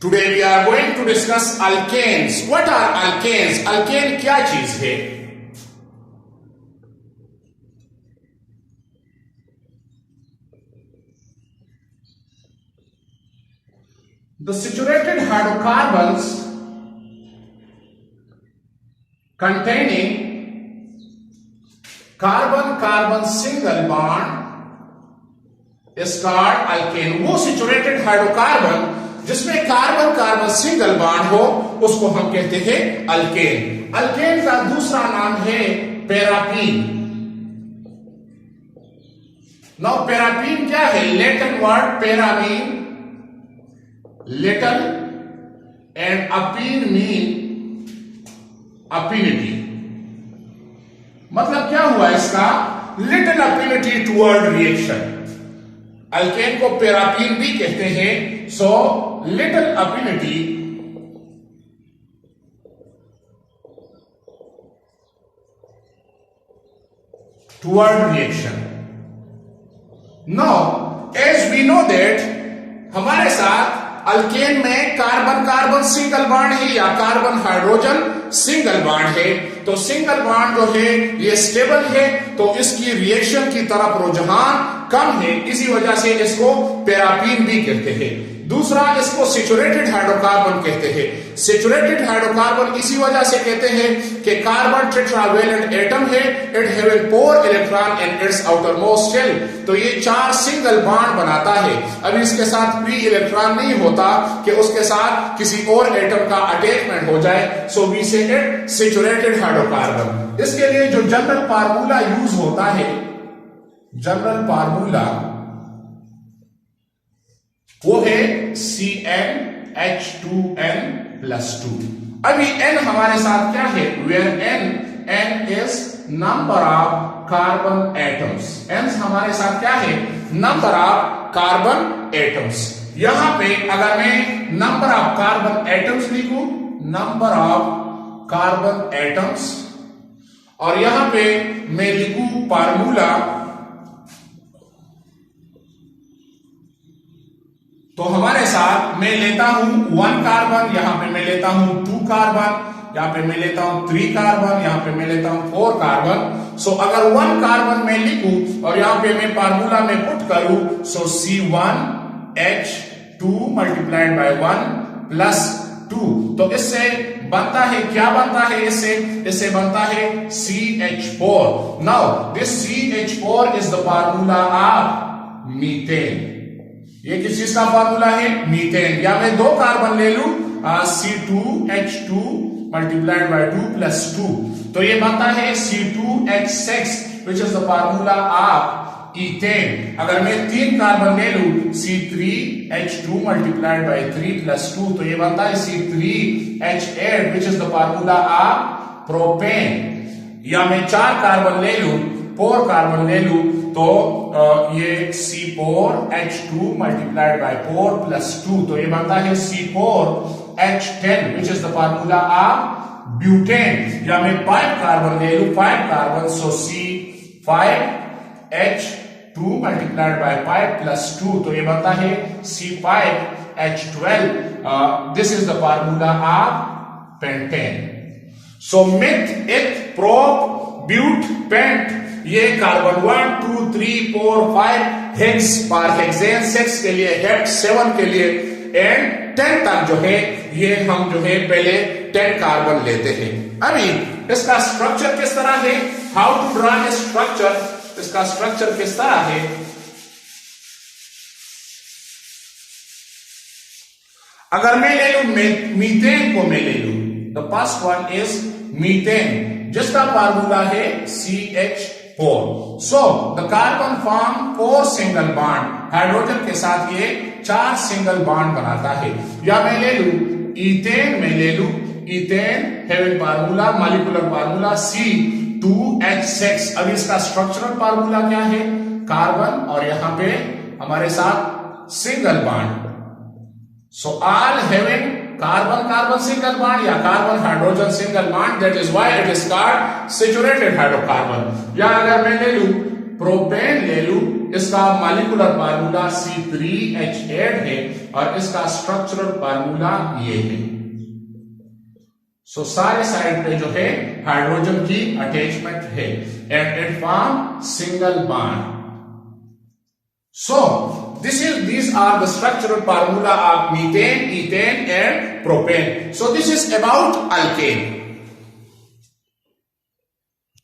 Today we are going to discuss alkanes. What are alkanes? Alkane क्या चीज है? The saturated hydrocarbons containing carbon-carbon single bond is called alkane. वो saturated hydrocarbon जिसमें carbon carbon single bond हो उसको हम कहते हैं अल्केन। अल्केन का दूसरा नाम है पैरापीन। नाउ पैरापीन क्या है? लैटिन वर्ड पैरामीन, लिटल एंड अपीन मीन अफिनिटी। मतलब क्या हुआ इसका? Little affinity toward reaction. Alkane को पैरापीन भी कहते हैं। So little affinity toward reaction. Now as we know that हमारे साथ अल्केन में कार्बन कार्बन सिंगल बॉन्ड है या कार्बन हाइड्रोजन सिंगल बॉन्ड है। तो सिंगल बॉन्ड जो है ये स्टेबल है, तो इसकी रिएक्शन की तरफ रुझान कम है, इसी वजह से इसको पैरापीन भी कहते हैं। दूसरा, इसको सैचुरेटेड हाइड्रोकार्बन कहते हैं। सैचुरेटेड हाइड्रोकार्बन इसी वजह से कहते हैं कि कार्बन टेट्रावेलेंट एटम है, it having 4 electron in its outer most shell. तो ये 4 सिंगल बॉन्ड बनाता है। अभी इसके साथ फ्री इलेक्ट्रॉन नहीं होता कि उसके साथ किसी और एटम का अटैचमेंट हो जाए। सो वी से इट सैचुरेटेड हाइड्रोकार्बन। इसके लिए जो जनरल फार्मूला यूज होता है, जनरल फार्मूला वो है CnH2n+2। अभी n हमारे साथ क्या है? Where n is number of carbon atoms. n हमारे साथ क्या है? Number of carbon atoms. यहां पे अगर मैं नंबर ऑफ कार्बन एटम्स लिखूं, नंबर ऑफ कार्बन एटम्स, और यहां पे मैं लिखूं फार्मूला, तो हमारे साथ मैं लेता हूं 1 कार्बन, यहां पे मैं लेता हूं 2 कार्बन, यहां पे मैं लेता हूं 3 कार्बन, यहां पे मैं लेता हूं 4 कार्बन। सो अगर 1 कार्बन मैं लिखूं और यहां पे मैं फार्मूला में पुट करूं, सो C1H2 मल्टीप्लाइड बाय 1 + 2, तो इससे बनता है, क्या बनता है? इससे बनता है CH4। Now this CH4 is the formula of methane. ये किस चीज का फार्मूला है? मीथेन। या मैं 2 कार्बन ले लूं, C2H2 मल्टीप्लाइड बाय 2 + 2, तो ये बनता है C2H6 which is the formula of ethane. अगर मैं 3 कार्बन ले लूं, C3H2 मल्टीप्लाइड बाय 3 + 2, तो ये बनता है C3H8 which is the formula of propane. या मैं 4 कार्बन ले लूं, 4 कार्बन ले लूं, तो ये C4H2 मल्टीप्लाइड बाय 4 + 2, तो ये बनता है C4H10 which is the formula of butane. या मैं 5 कार्बन ले लूं, 5 carbon, so C5H2 multiplied by 5 + 2, तो ये बनता है C5H12। This is the formula of pentane. So myth, इथ, प्रोप, ब्यूट, पेंट, ये कार्बन 1 2 3 4 5 हेक्स पर हेक्सेन, 6 के लिए, हेप्ट 7 के लिए, एंड 10 तक जो है ये हम जो है पहले 10 कार्बन लेते हैं। अभी इसका स्ट्रक्चर किस तरह है? How to draw a structure? इसका स्ट्रक्चर किस तरह है? अगर मैं ले लूं मीथेन को, मैं ले लूं, the first one is methane जिसका फार्मूला है CH4। So the carbon form 4 single bond, hydrogen के साथ ये 4 सिंगल बॉन्ड बनाता है। या मैं ले लूं इथेन, मैं ले लूं ethane having formula, molecular formula C2H6। अब इसका स्ट्रक्चरल फार्मूला क्या है? कार्बन और यहां पे हमारे साथ single bond. So all having carbon carbon single bond या carbon hydrogen single bond, that is why it is called saturated hydrocarbon. या अगर मैं ले लूं प्रोपेन ले लूं, इसका मॉलिक्यूलर फार्मूला C3H8 है और इसका स्ट्रक्चरल फार्मूला ये है। सो सारे साइड पे जो है हाइड्रोजन की अटैचमेंट है and it form single bond. So these are the structural formula of methane, ethane and propane. So this is about alkane.